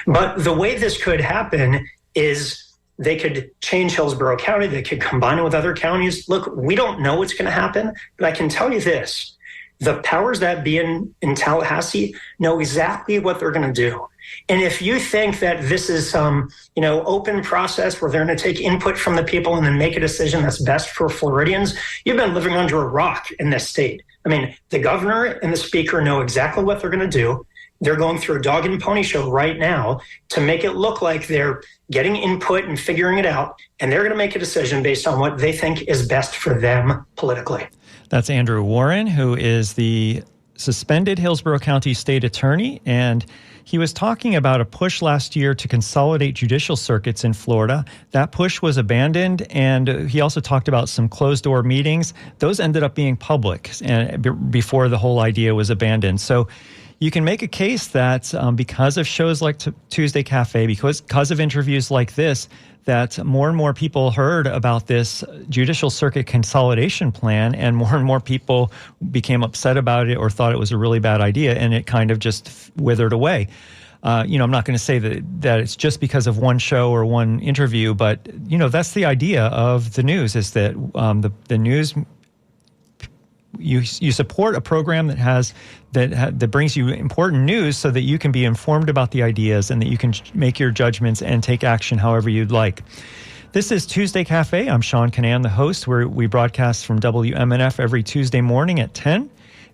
[SPEAKER 7] But the way this could happen is they could change Hillsborough County. They could combine it with other counties. Look, we don't know what's going to happen, but I can tell you this. The powers that be in Tallahassee know exactly what they're going to do. And if you think that this is some, open process where they're going to take input from the people and then make a decision that's best for Floridians, you've been living under a rock in this state. I mean, the governor and the speaker know exactly what they're going to do. They're going through a dog and pony show right now to make it look like they're getting input and figuring it out. And they're going to make a decision based on what they think is best for them politically.
[SPEAKER 1] That's Andrew Warren, who is the suspended Hillsborough County State Attorney, and he was talking about a push last year to consolidate judicial circuits in Florida. That push was abandoned, and he also talked about some closed-door meetings. Those ended up being public and before the whole idea was abandoned. So you can make a case that because of shows like Tuesday Cafe, because of interviews like this, that more and more people heard about this judicial circuit consolidation plan, and more people became upset about it or thought it was a really bad idea, and it kind of just withered away. I'm not going to say that it's just because of one show or one interview, but that's the idea of the news, is that the news, you support a program that brings you important news so that you can be informed about the ideas and that you can make your judgments and take action however you'd like. This is Tuesday Cafe. I'm Sean Kinane, the host, where we broadcast from WMNF every Tuesday morning at 10.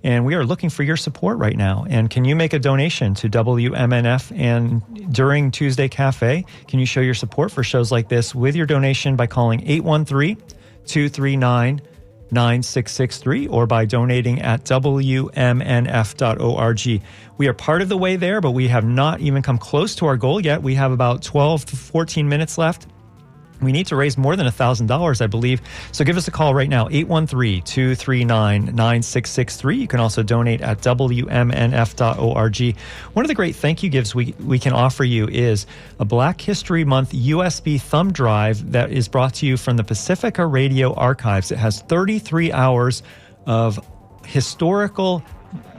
[SPEAKER 1] And we are looking for your support right now. And can you make a donation to WMNF? And during Tuesday Cafe, can you show your support for shows like this with your donation by calling 813-239-9232. 9663 or by donating at WMNF.org. We are part of the way there, but we have not even come close to our goal yet. We have about 12 to 14 minutes left. We need to raise more than $1,000, I believe. So give us a call right now, 813-239-9663. You can also donate at WMNF.org. One of the great thank you gifts we can offer you is a Black History Month USB thumb drive that is brought to you from the Pacifica Radio Archives. It has 33 hours of historical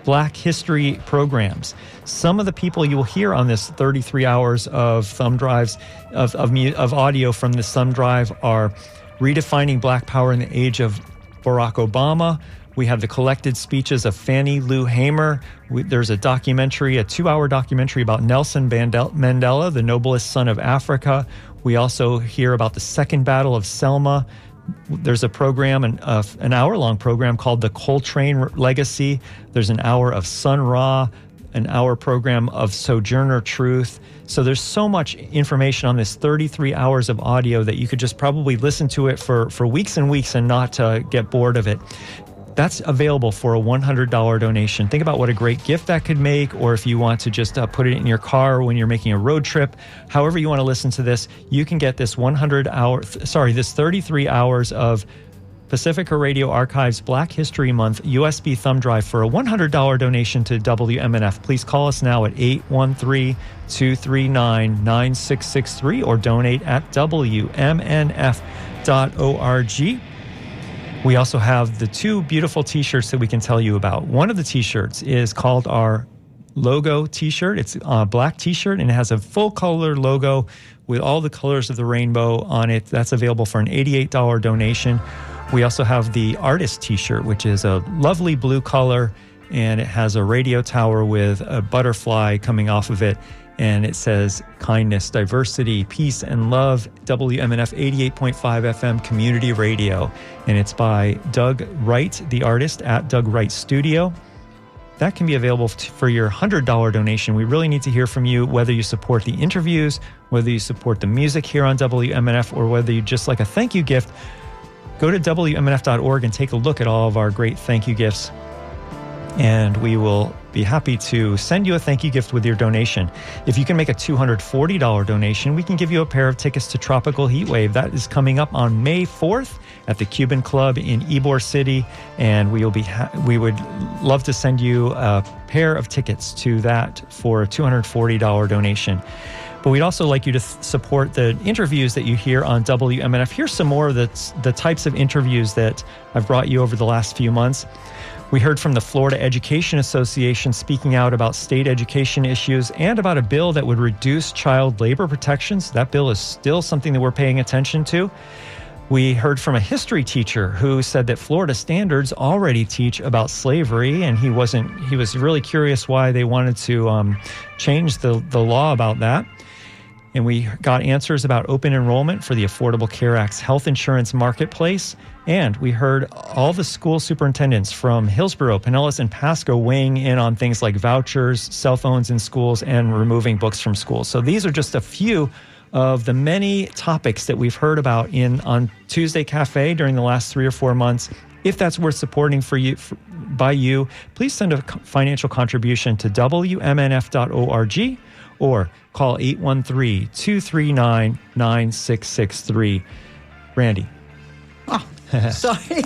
[SPEAKER 1] Black history programs. Some of the people you will hear on this 33 hours of thumb drives of audio from this thumb drive are redefining Black power in the age of Barack Obama. We have the collected speeches of Fannie Lou Hamer. There's a documentary, a 2-hour documentary about Nelson Mandela, the noblest son of Africa. We also hear about the Second Battle of Selma. There's a program, an hour-long program called The Coltrane Legacy. There's an hour of Sun Ra, an hour program of Sojourner Truth. So there's so much information on this 33 hours of audio that you could just probably listen to it for weeks and weeks and not get bored of it. That's available for a $100 donation. Think about what a great gift that could make, or if you want to just put it in your car when you're making a road trip. However you want to listen to this, you can get this 33 hours of Pacifica Radio Archives Black History Month USB thumb drive for a $100 donation to WMNF. Please call us now at 813-239-9663 or donate at WMNF.org. We also have the 2 beautiful t-shirts that we can tell you about. One of the t-shirts is called our logo t-shirt. It's a black t-shirt and it has a full color logo with all the colors of the rainbow on it. That's available for an $88 donation. We also have the artist t-shirt, which is a lovely blue color, and it has a radio tower with a butterfly coming off of it. And it says kindness, diversity, peace, and love, WMNF 88.5 FM Community Radio. And it's by Doug Wright, the artist, at Doug Wright Studio. That can be available for your $100 donation. We really need to hear from you, whether you support the interviews, whether you support the music here on WMNF, or whether you just like a thank you gift. Go to WMNF.org and take a look at all of our great thank you gifts. And we will be happy to send you a thank you gift with your donation. If you can make a $240 donation, we can give you a pair of tickets to Tropical Heatwave. That is coming up on May 4th at the Cuban Club in Ybor City, and we would love to send you a pair of tickets to that for a $240 donation. But we'd also like you to support the interviews that you hear on WMNF. Here's some more of the types of interviews that I've brought you over the last few months. We heard from the Florida Education Association speaking out about state education issues and about a bill that would reduce child labor protections. That bill is still something that we're paying attention to. We heard from a history teacher who said that Florida standards already teach about slavery, and he was really curious why they wanted to change the law about that. And we got answers about open enrollment for the Affordable Care Act's health insurance marketplace. And we heard all the school superintendents from Hillsborough, Pinellas, and Pasco weighing in on things like vouchers, cell phones in schools, and removing books from schools. So these are just a few of the many topics that we've heard about on Tuesday Cafe during the last 3 or 4 months. If that's worth supporting by you, please send a financial contribution to WMNF.org or call 813-239-9663. Randy.
[SPEAKER 4] Oh, sorry.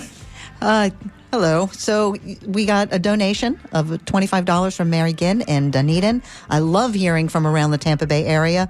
[SPEAKER 4] Hello. So we got a donation of $25 from Mary Ginn in Dunedin. I love hearing from around the Tampa Bay area.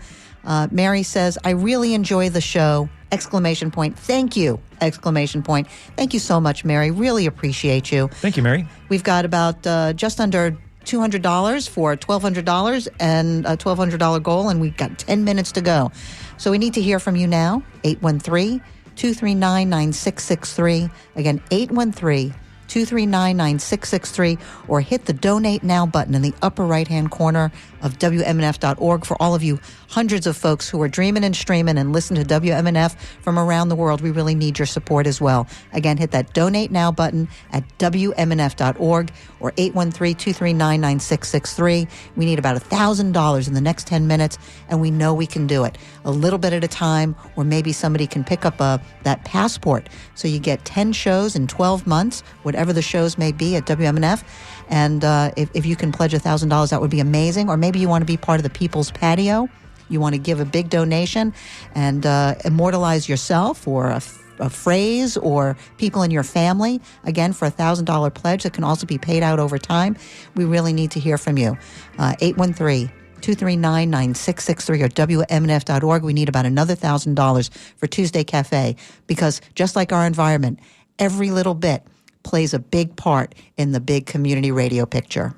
[SPEAKER 4] Mary says, I really enjoy the show. ! Thank you! ! Thank you so much, Mary. Really appreciate you.
[SPEAKER 1] Thank you, Mary.
[SPEAKER 4] We've got about just under $200 for $1,200 and a $1,200 goal, and we've got 10 minutes to go. So we need to hear from you now. 813-239-9663. Again, 813-239-9663, or hit the Donate Now button in the upper right-hand corner of WMNF.org. For all of you hundreds of folks who are dreaming and streaming and listen to WMNF from around the world, we really need your support as well. Again, hit that Donate Now button at WMNF.org or 813-239-9663. We need about $1,000 in the next 10 minutes, and we know we can do it. A little bit at a time, or maybe somebody can pick up that passport. So you get 10 shows in 12 months, whatever the shows may be at WMNF. And if you can pledge $1,000, that would be amazing. Or maybe you want to be part of the People's Patio. You want to give a big donation and immortalize yourself or a phrase or people in your family. Again, for $1,000 pledge that can also be paid out over time. We really need to hear from you. 813-239-9663 or WMNF.org. We need about another $1,000 for Tuesday Cafe, because just like our environment, every little bit plays a big part in the big community radio picture.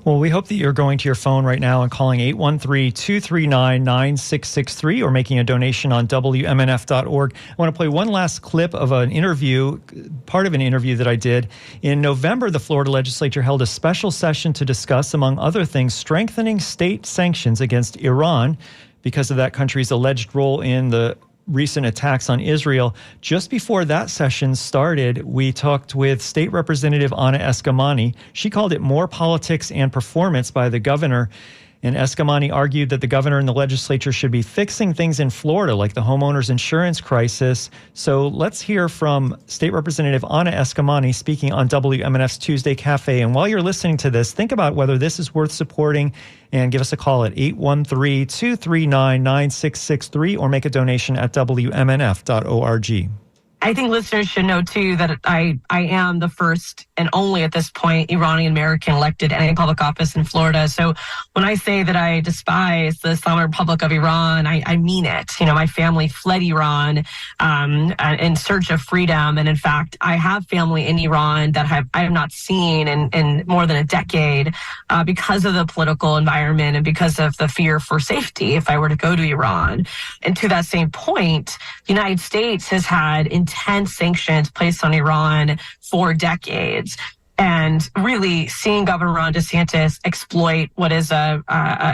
[SPEAKER 1] Well, we hope that you're going to your phone right now and calling 813-239-9663 or making a donation on WMNF.org. I want to play one last clip of an interview, part of an interview that I did. In November, the Florida legislature held a special session to discuss, among other things, strengthening state sanctions against Iran because of that country's alleged role in the recent attacks on Israel. Just before that session started, we talked with State Representative Anna Eskamani. She called it more politics and performance by the governor. And Eskamani argued that the governor and the legislature should be fixing things in Florida, like the homeowners insurance crisis. So let's hear from State Representative Anna Eskamani speaking on WMNF's Tuesday Cafe. And while you're listening to this, think about whether this is worth supporting and give us a call at 813-239-9663 or make a donation at WMNF.org.
[SPEAKER 8] I think listeners should know, too, that I am the first and only at this point Iranian-American elected in any public office in Florida. So when I say that I despise the Islamic Republic of Iran, I mean it. You know, my family fled Iran in search of freedom. And in fact, I have family in Iran that I have not seen in more than a decade because of the political environment and because of the fear for safety if I were to go to Iran. And to that same point, the United States has had intense sanctions placed on Iran for decades. And really seeing Governor Ron DeSantis exploit what is a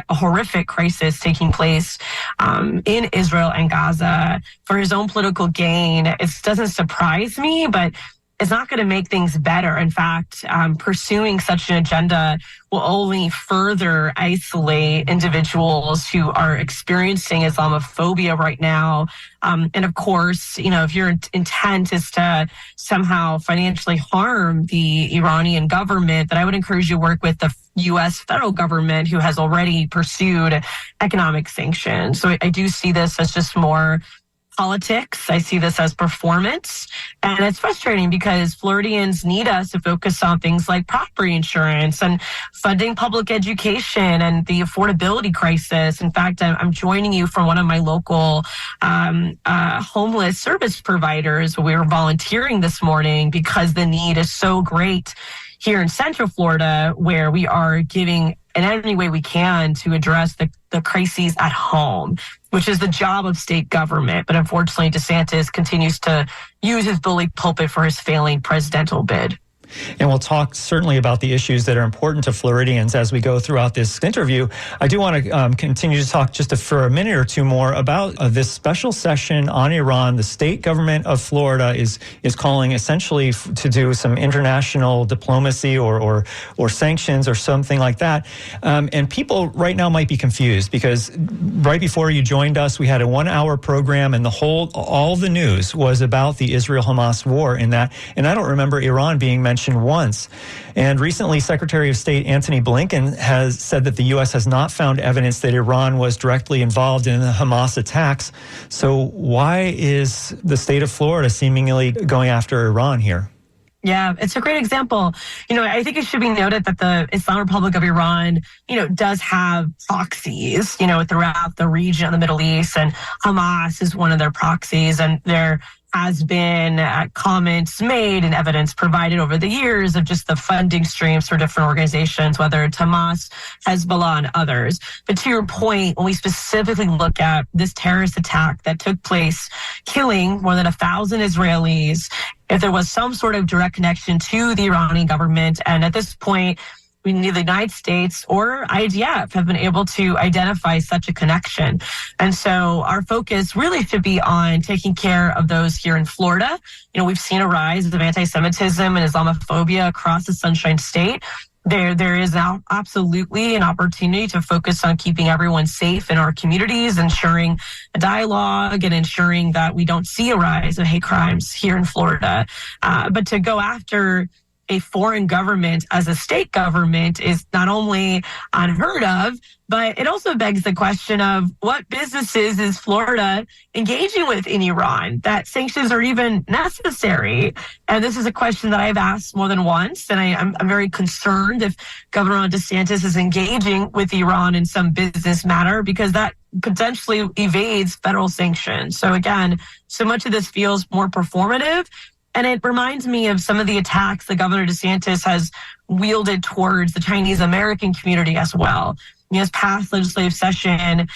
[SPEAKER 8] horrific crisis taking place in Israel and Gaza for his own political gain, it doesn't surprise me, but it's not going to make things better. In fact, pursuing such an agenda will only further isolate individuals who are experiencing Islamophobia right now. And of course, you know, if your intent is to somehow financially harm the Iranian government, then I would encourage you to work with the U.S. federal government, who has already pursued economic sanctions. So I do see this as just more politics. I see this as performance. And it's frustrating because Floridians need us to focus on things like property insurance and funding public education and the affordability crisis. In fact, I'm joining you from one of my local homeless service providers. We were volunteering this morning because the need is so great here in Central Florida, where we are giving in any way we can to address the crises at home, which is the job of state government. But unfortunately, DeSantis continues to use his bully pulpit for his failing presidential bid.
[SPEAKER 1] And we'll talk certainly about the issues that are important to Floridians as we go throughout this interview. I do want to continue to talk just for a minute or two more about this special session on Iran. The state government of Florida is calling essentially to do some international diplomacy or sanctions or something like that. And people right now might be confused because right before you joined us, we had a 1-hour program and all the news was about the Israel-Hamas war in that. And I don't remember Iran being mentioned once. And recently, Secretary of State Antony Blinken has said that the U.S. has not found evidence that Iran was directly involved in the Hamas attacks. So why is the state of Florida seemingly going after Iran here?
[SPEAKER 8] Yeah, it's a great example. You know, I think it should be noted that the Islamic Republic of Iran, you know, does have proxies, you know, throughout the region of the Middle East, and Hamas is one of their proxies, and there has been comments made and evidence provided over the years of just the funding streams for different organizations, whether it's Hamas, Hezbollah, and others. But to your point, when we specifically look at this terrorist attack that took place, killing more than 1,000 Israelis, if there was some sort of direct connection to the Iranian government, and at this point, neither the United States or IDF have been able to identify such a connection. And so our focus really should be on taking care of those here in Florida. We've seen a rise of anti-Semitism and Islamophobia across the Sunshine State. There is now absolutely an opportunity to focus on keeping everyone safe in our communities, ensuring a dialogue and ensuring that we don't see a rise of hate crimes here in Florida. But to go after a foreign government as a state government is not only unheard of, but it also begs the question of what businesses is Florida engaging with in Iran, that sanctions are even necessary. And this is a question that I've asked more than once, and I'm very concerned if Governor Ron DeSantis is engaging with Iran in some business matter, because that potentially evades federal sanctions. So again, so much of this feels more performative. And it reminds me of some of the attacks that Governor DeSantis has wielded towards the Chinese American community as well. In this past legislative session,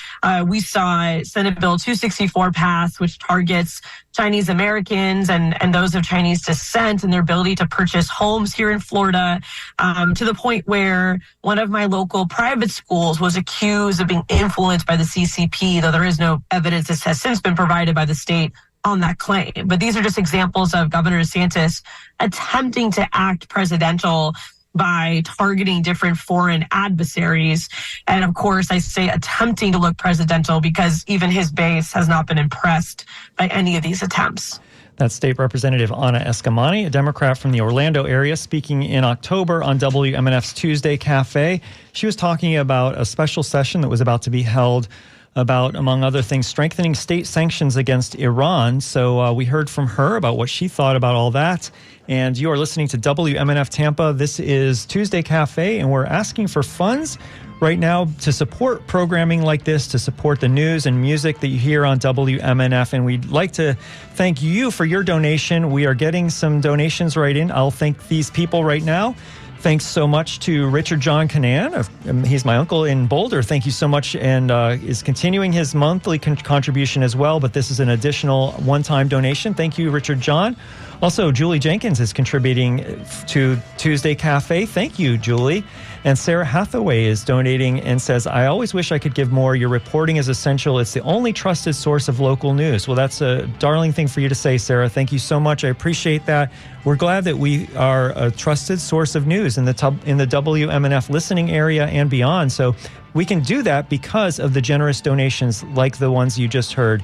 [SPEAKER 8] we saw Senate Bill 264 pass, which targets Chinese Americans and those of Chinese descent and their ability to purchase homes here in Florida, to the point where one of my local private schools was accused of being influenced by the CCP, though there is no evidence. This has since been provided by the state on that claim. But these are just examples of Governor DeSantis attempting to act presidential by targeting different foreign adversaries. And of course, I say attempting to look presidential because even his base has not been impressed by any of these attempts.
[SPEAKER 1] That's State Representative Anna Eskamani, a Democrat from the Orlando area, speaking in October on WMNF's Tuesday Cafe. She was talking about a special session that was about to be held about, among other things, strengthening state sanctions against Iran. So we heard from her about what she thought about all that. And you are listening to WMNF Tampa. This is Tuesday Cafe, and we're asking for funds right now to support programming like this, to support the news and music that you hear on WMNF. And we'd like to thank you for your donation. We are getting some donations right in. I'll thank these people right now. Thanks so much to Richard John Canan. He's my uncle in Boulder. Thank you so much, and is continuing his monthly contribution as well, but this is an additional one-time donation. Thank you, Richard John. Also, Julie Jenkins is contributing to Tuesday Cafe. Thank you, Julie. And Sarah Hathaway is donating and says, I always wish I could give more. Your reporting is essential. It's the only trusted source of local news. Well, that's a darling thing for you to say, Sarah. Thank you so much. I appreciate that. We're glad that we are a trusted source of news in the WMNF listening area and beyond. So we can do that because of the generous donations like the ones you just heard.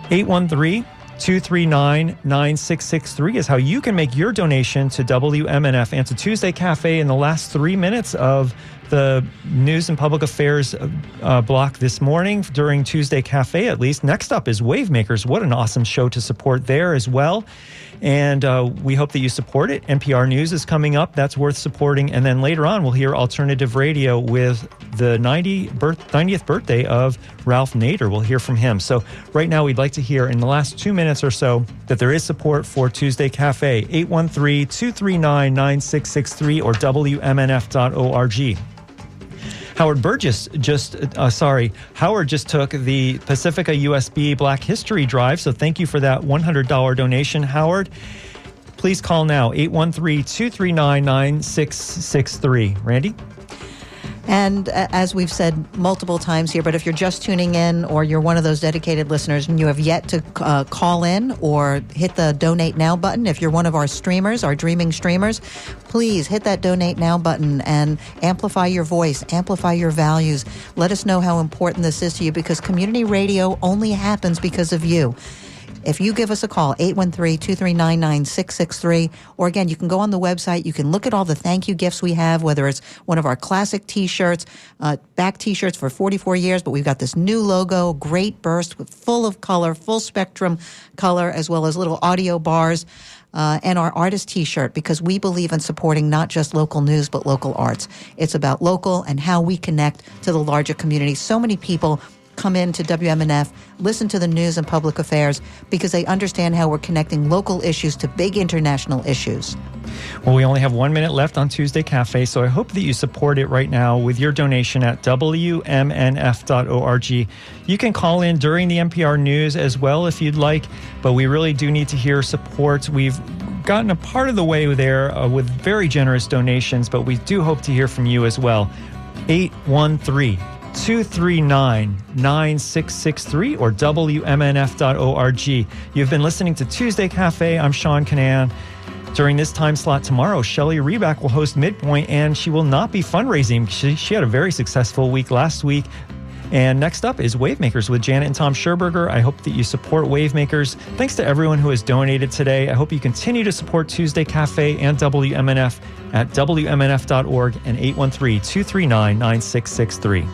[SPEAKER 1] 813-239-9663 is how you can make your donation to WMNF and to Tuesday Cafe in the last 3 minutes of the news and public affairs block this morning during Tuesday Cafe, at least. Next up is Wavemakers. What an awesome show to support there as well. And we hope that you support it. NPR News is coming up. That's worth supporting. And then later on, we'll hear alternative radio with the 90th birthday of Ralph Nader. We'll hear from him. So right now, we'd like to hear in the last 2 minutes or so that there is support for Tuesday Cafe. 813-239-9663 or WMNF.org. Howard just took the Pacifica USB Black History Drive, so thank you for that $100 donation, Howard. Please call now, 813-239-9663. Randy?
[SPEAKER 4] And as we've said multiple times here, but if you're just tuning in or you're one of those dedicated listeners and you have yet to call in or hit the Donate Now button, if you're one of our streamers, our dreaming streamers, please hit that Donate Now button and amplify your voice, amplify your values. Let us know how important this is to you, because community radio only happens because of you. If you give us a call, 813-239-9663, or again, you can go on the website, you can look at all the thank you gifts we have, whether it's one of our classic T-shirts, back T-shirts for 44 years, but we've got this new logo, great burst, with full of color, full spectrum color, as well as little audio bars, and our artist T-shirt, because we believe in supporting not just local news, but local arts. It's about local and how we connect to the larger community. So many people come into WMNF, listen to the news and public affairs because they understand how we're connecting local issues to big international issues.
[SPEAKER 1] Well, we only have 1 minute left on Tuesday Cafe, so I hope that you support it right now with your donation at WMNF.org. You can call in during the NPR news as well if you'd like, but we really do need to hear support. We've gotten a part of the way there with very generous donations, but we do hope to hear from you as well. 813-239-9663 or WMNF.org. You've been listening to Tuesday Cafe. I'm Sean Kinane. During this time slot tomorrow, Shelley Reback will host Midpoint, and she will not be fundraising. She had a very successful week last week. And next up is Wavemakers with Janet and Tom Scherberger. I hope that you support Wavemakers. Thanks to everyone who has donated today. I hope you continue to support Tuesday Cafe and WMNF at WMNF.org and 813-239-9663.